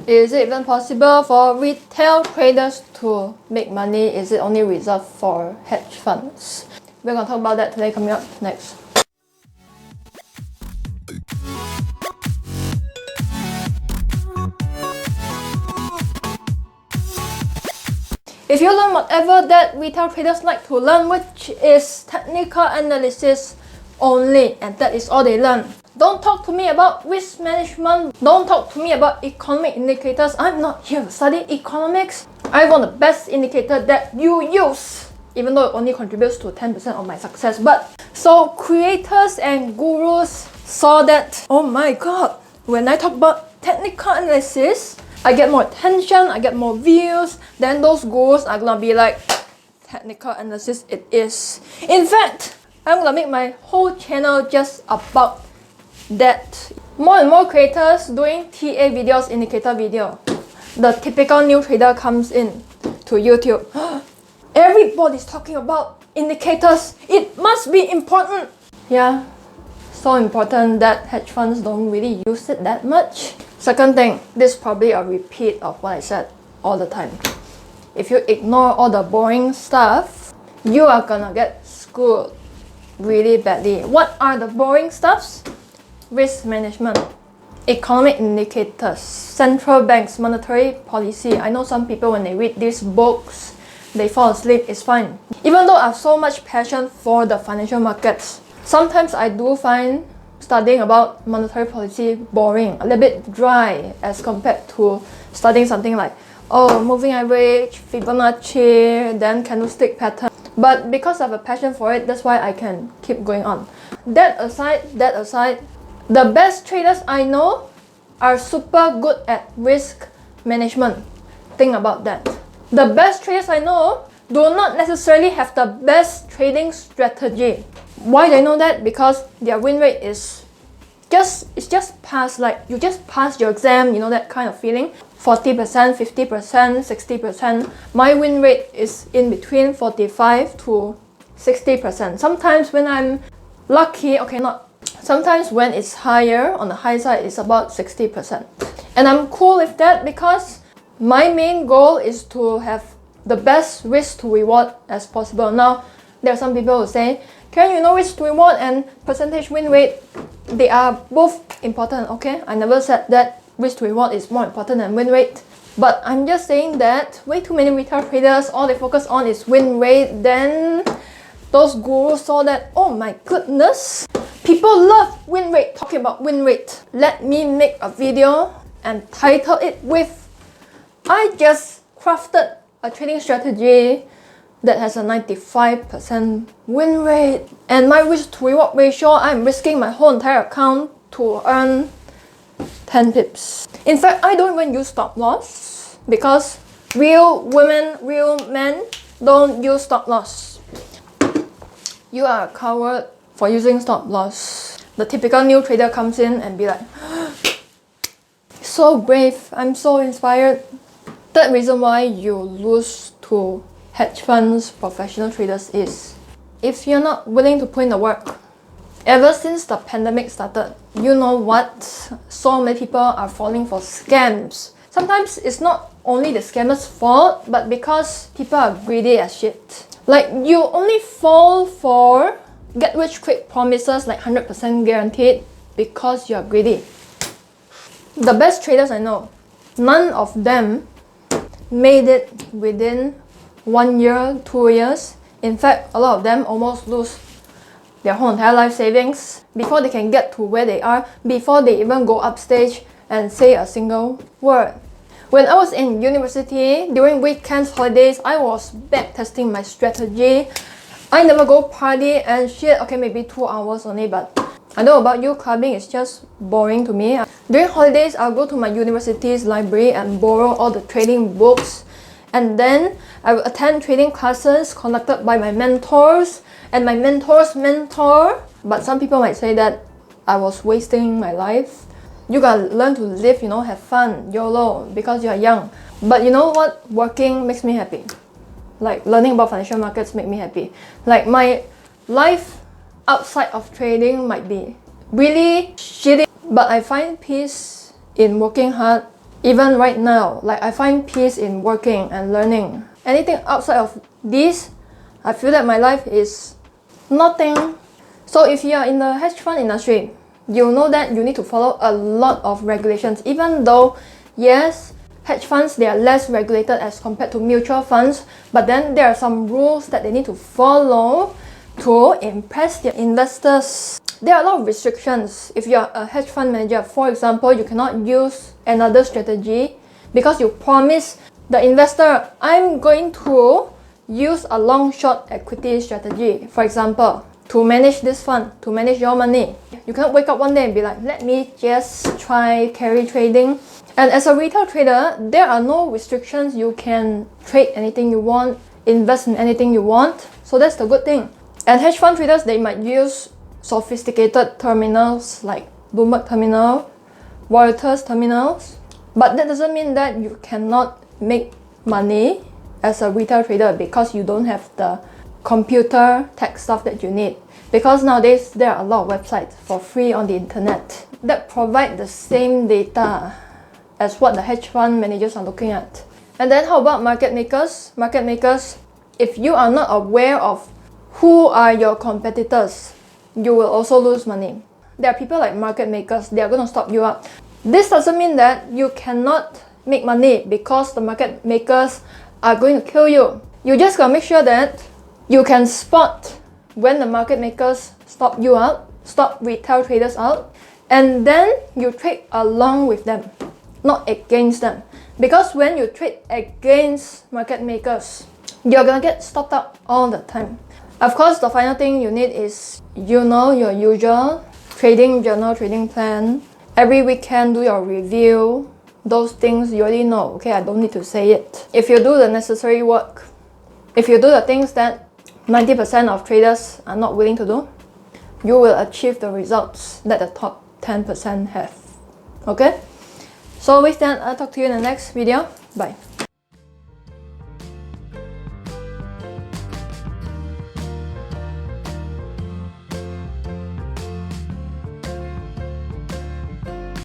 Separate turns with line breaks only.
Is it even possible for retail traders to make money? Is it only reserved for hedge funds? We're gonna talk about that today, coming up next. If you learn whatever that retail traders like to learn, which is technical analysis only, and that is all they learn. Don't talk to me about risk management. Don't talk to me about economic indicators. I'm not here to study economics. I want the best indicator that you use, even though it only contributes to 10% of my success. But so creators and gurus saw that, oh my god, when I talk about technical analysis, I get more attention, I get more views, then those gurus are gonna be like, technical analysis it is. In fact, I'm gonna make my whole channel just about that. More and more creators doing TA videos, indicator video. The typical new trader comes in to YouTube. Everybody's talking about indicators. It must be important. Yeah, so important that hedge funds don't really use it that much. Second thing, this is probably a repeat of what I said all the time. If you ignore all the boring stuff, you are gonna get screwed really badly. What are the boring stuffs? Risk management, economic indicators, central banks, monetary policy. I know some people when they read these books, they fall asleep, it's fine. Even though I have so much passion for the financial markets, sometimes I do find studying about monetary policy boring, a little bit dry as compared to studying something like, oh, moving average, Fibonacci, then candlestick pattern. But because I have a passion for it, that's why I can keep going on. That aside, the best traders I know are super good at risk management. Think about that. The best traders I know do not necessarily have the best trading strategy. Why do I know that? Because their win rate is just past, like you just passed your exam, you know, that kind of feeling. 40%, 50%, 60%. My win rate is in between 45 to 60%. Sometimes when I'm lucky, sometimes when it's higher, on the high side, it's about 60%. And I'm cool with that because my main goal is to have the best risk to reward as possible. Now, there are some people who say, Karen, you know, risk to reward and percentage win rate, they are both important, okay? I never said that risk to reward is more important than win rate. But I'm just saying that way too many retail traders, all they focus on is win rate. Then those gurus saw that, oh my goodness, people love win rate, talking about win rate. Let me make a video and title it with, I just crafted a trading strategy that has a 95% win rate. And my risk to reward ratio, I'm risking my whole entire account to earn 10 pips. In fact, I don't even use stop loss because real women, real men don't use stop loss. You are a coward for using stop loss. The typical new trader comes in and be like, so brave, I'm so inspired. Third reason why you lose to hedge funds, professional traders is if you're not willing to put in the work. Ever since the pandemic started, you know what? So many people are falling for scams. Sometimes it's not only the scammer's fault, but because people are greedy as shit. Like, you only fall for get rich quick promises like 100% guaranteed because you're greedy. The best traders I know, none of them made it within 1 year, 2 years. In fact, a lot of them almost lose their whole entire life savings before they can get to where they are, before they even go upstage and say a single word. When I was in university, during weekends, holidays, I was back testing my strategy. I never go party and shit. Okay, maybe 2 hours only, but I know about you, clubbing is just boring to me. During holidays, I'll go to my university's library and borrow all the trading books. And then I will attend trading classes conducted by my mentors and my mentor's mentor. But some people might say that I was wasting my life. You gotta learn to live, you know, have fun, YOLO, because you're young. But you know what? Working makes me happy. Like, learning about financial markets make me happy. Like, my life outside of trading might be really shitty, but I find peace in working hard Even right now, like I find peace in working and learning. Anything outside of this, I feel that my life is nothing. So if you are in the hedge fund industry, you know that you need to follow a lot of regulations. Even though, yes, hedge funds, they are less regulated as compared to mutual funds, but then there are some rules that they need to follow to impress their investors. There are a lot of restrictions. If you are a hedge fund manager, for example, you cannot use another strategy because you promise the investor, I'm going to use a long-short equity strategy, for example, to manage this fund, to manage your money. You can't wake up one day and be like, let me just try carry trading. And as a retail trader, there are no restrictions. You can trade anything you want, invest in anything you want. So that's the good thing. And hedge fund traders, they might use sophisticated terminals like Bloomberg terminal, Reuters terminals. But that doesn't mean that you cannot make money as a retail trader because you don't have the computer tech stuff that you need. Because nowadays, there are a lot of websites for free on the internet that provide the same data as what the hedge fund managers are looking at. And then how about market makers? Market makers, if you are not aware of who are your competitors, you will also lose money. There are people like market makers, they are going to stop you up. This doesn't mean that you cannot make money because the market makers are going to kill you. You just gotta make sure that you can spot when the market makers stop you out, stop retail traders out, and then you trade along with them, not against them. Because when you trade against market makers, you're gonna get stopped out all the time. Of course, the final thing you need is, you know, your usual trading journal, trading plan. Every weekend, do your review. Those things you already know, okay? I don't need to say it. If you do the necessary work, if you do the things that 90% of traders are not willing to do, you will achieve the results that the top 10% have, okay? So with that, I'll talk to you in the next video. Bye.